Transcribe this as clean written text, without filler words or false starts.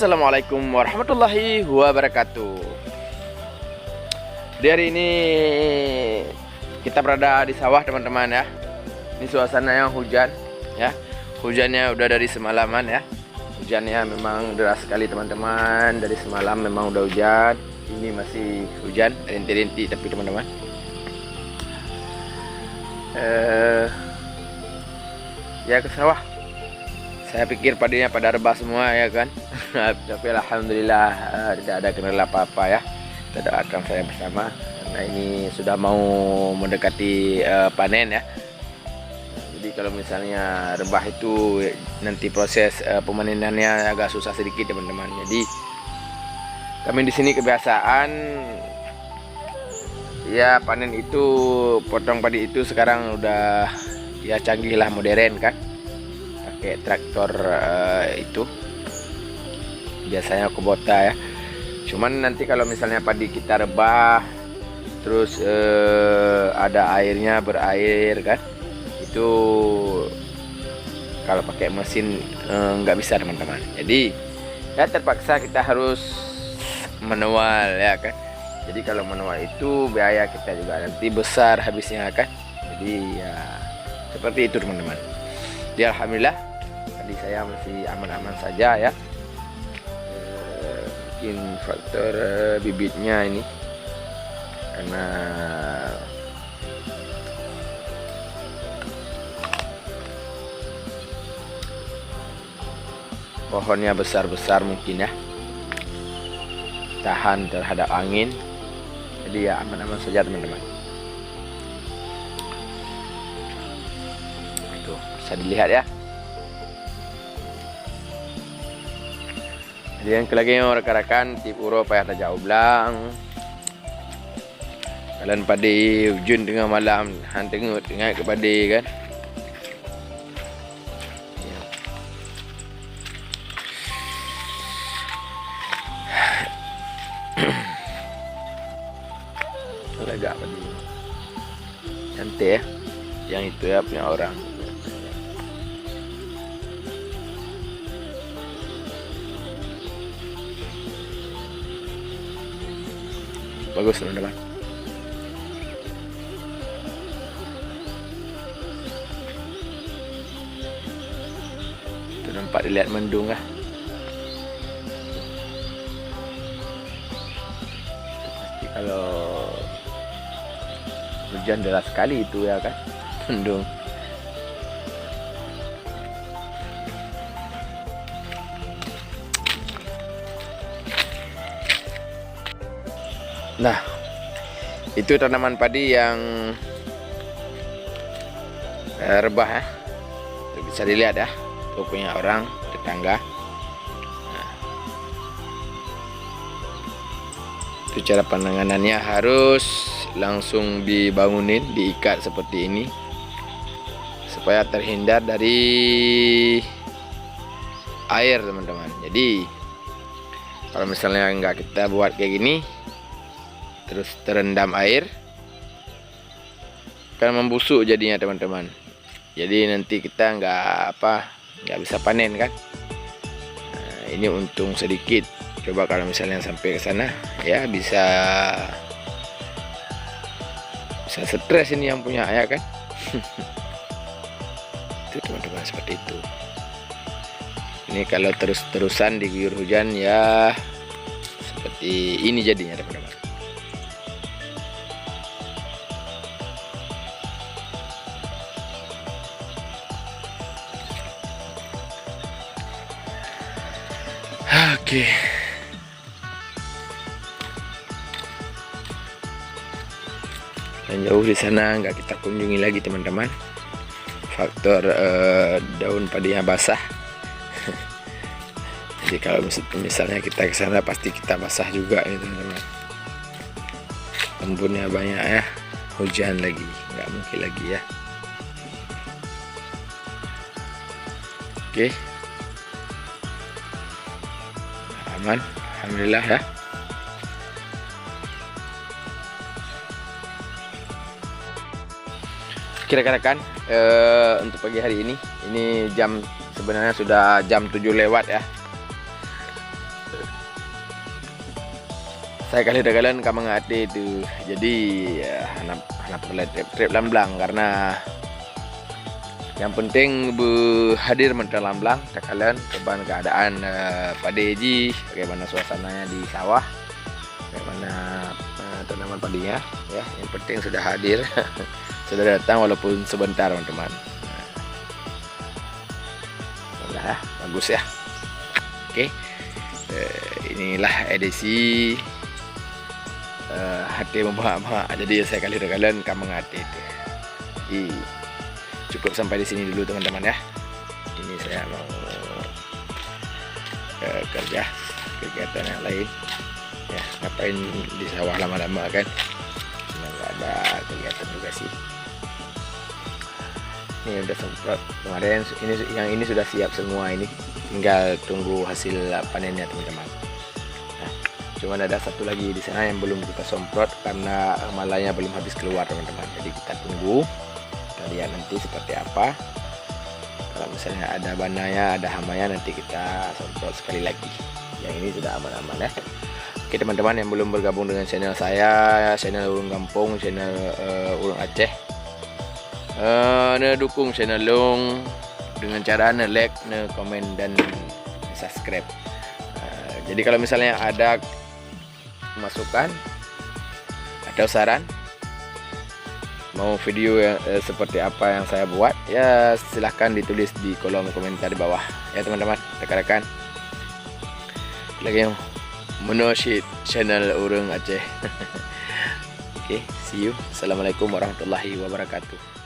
Assalamualaikum warahmatullahi wabarakatuh. Di hari ini kita berada di sawah teman-teman ya. Ini suasananya hujan ya. Hujannya udah dari semalaman ya. Hujannya memang deras sekali teman-teman. Dari semalam memang udah hujan. Ini masih hujan rintik-rintik tapi teman-teman. Ya ke sawah. Saya pikir padinya pada rebah semua ya kan. Tapi alhamdulillah tidak ada kendala apa-apa ya. Kita doakan saya bersama karena ini sudah mau mendekati panen ya. Jadi kalau misalnya rebah itu nanti proses pemanenannya agak susah sedikit teman-teman. Jadi kami di sini kebiasaan ya panen itu, potong padi itu sekarang udah ya canggih lah, modern kan. Pakai traktor itu biasanya Kubota ya. Cuman nanti kalau misalnya padi kita rebah terus ada airnya, berair kan, itu kalau pakai mesin nggak bisa teman-teman. Jadi ya terpaksa kita harus manual ya kan. Jadi kalau manual itu biaya kita juga nanti besar habisnya kan. Jadi ya seperti itu teman-teman. Jadi alhamdulillah tadi saya masih aman-aman saja ya. Mungkin faktor bibitnya ini karena pohonnya besar-besar mungkin ya, tahan terhadap angin. Jadi ya aman-aman saja teman-teman. Itu bisa dilihat ya. Jadi yang lagi rekan-rekan tip uro payah tak jauh belang. Kalian padi hujan tengah malam, han tengut ingat ke padi kan. Agak padi. Cantik ya. Yang itu ya punya orang. Bagus teman-teman. Itu nampak dilihat mendung lah. Pasti kalau hujan deras sekali itu ya kan, mendung. Nah, itu tanaman padi yang rebah ya. Itu bisa dilihat ya, itu punya orang tetangga. Nah, itu cara penanganannya, harus langsung dibangunin, diikat seperti ini supaya terhindar dari air teman-teman. Jadi kalau misalnya nggak kita buat kayak gini terus terendam air, kan membusuk jadinya teman-teman. Jadi nanti kita nggak bisa panen kan. Nah, ini untung sedikit. Coba kalau misalnya sampai ke sana ya bisa stres ini yang punya ya kan. Itu teman-teman, seperti itu. Ini kalau terus-terusan diguyur hujan ya seperti ini jadinya teman-teman. Oke. Dan jauh di sana nggak kita kunjungi lagi teman-teman. Faktor daun padinya basah. Jadi kalau misalnya kita ke sana pasti kita basah juga ya teman-teman. Embunnya banyak ya. Hujan lagi, nggak mungkin lagi ya. Oke. Aman, alhamdulillah ya. Rekan-rekan, untuk pagi hari ini jam sebenarnya sudah jam 7 lewat ya. saya kali kalian kamang ate itu. Jadi anak perlu trip lamblang karena yang penting hadir menteri lamblang kalian keban keadaan pada ji, bagaimana suasananya di sawah, bagaimana tanaman padinya ya. Yang penting sudah hadir sudah datang walaupun sebentar teman-teman. Nah, bagus ya. Oke. Inilah edisi hati membahak-bahak. Jadi saya kalian kamang hati itu. Jadi cukup sampai di sini dulu teman-teman ya. Ini saya mau kerja kegiatan yang lain. Ya, ngapain di sawah lama-lama kan? Nggak ada kegiatan juga sih. Ini udah semprot kemarin. Ini sudah siap semua ini. Tinggal tunggu hasil panennya teman-teman. Cuman ada satu lagi di sana yang belum kita semprot karena malanya belum habis keluar teman-teman. Jadi kita tunggu, kita lihat nanti seperti apa. Kalau misalnya ada bananya, ada hamanya, nanti kita semprot sekali lagi. Yang ini sudah aman-aman ya. Oke teman-teman yang belum bergabung dengan channel saya, channel Urung Kampung, channel Urung Aceh, dukung channel Long dengan cara like, komen dan subscribe. Jadi kalau misalnya ada masukan atau saran mau video yang seperti apa yang saya buat ya, silahkan ditulis di kolom komentar di bawah ya teman-teman, rekan-rekan. Lagi yang menonton channel Urung Aceh. Oke, see you. Assalamualaikum warahmatullahi wabarakatuh.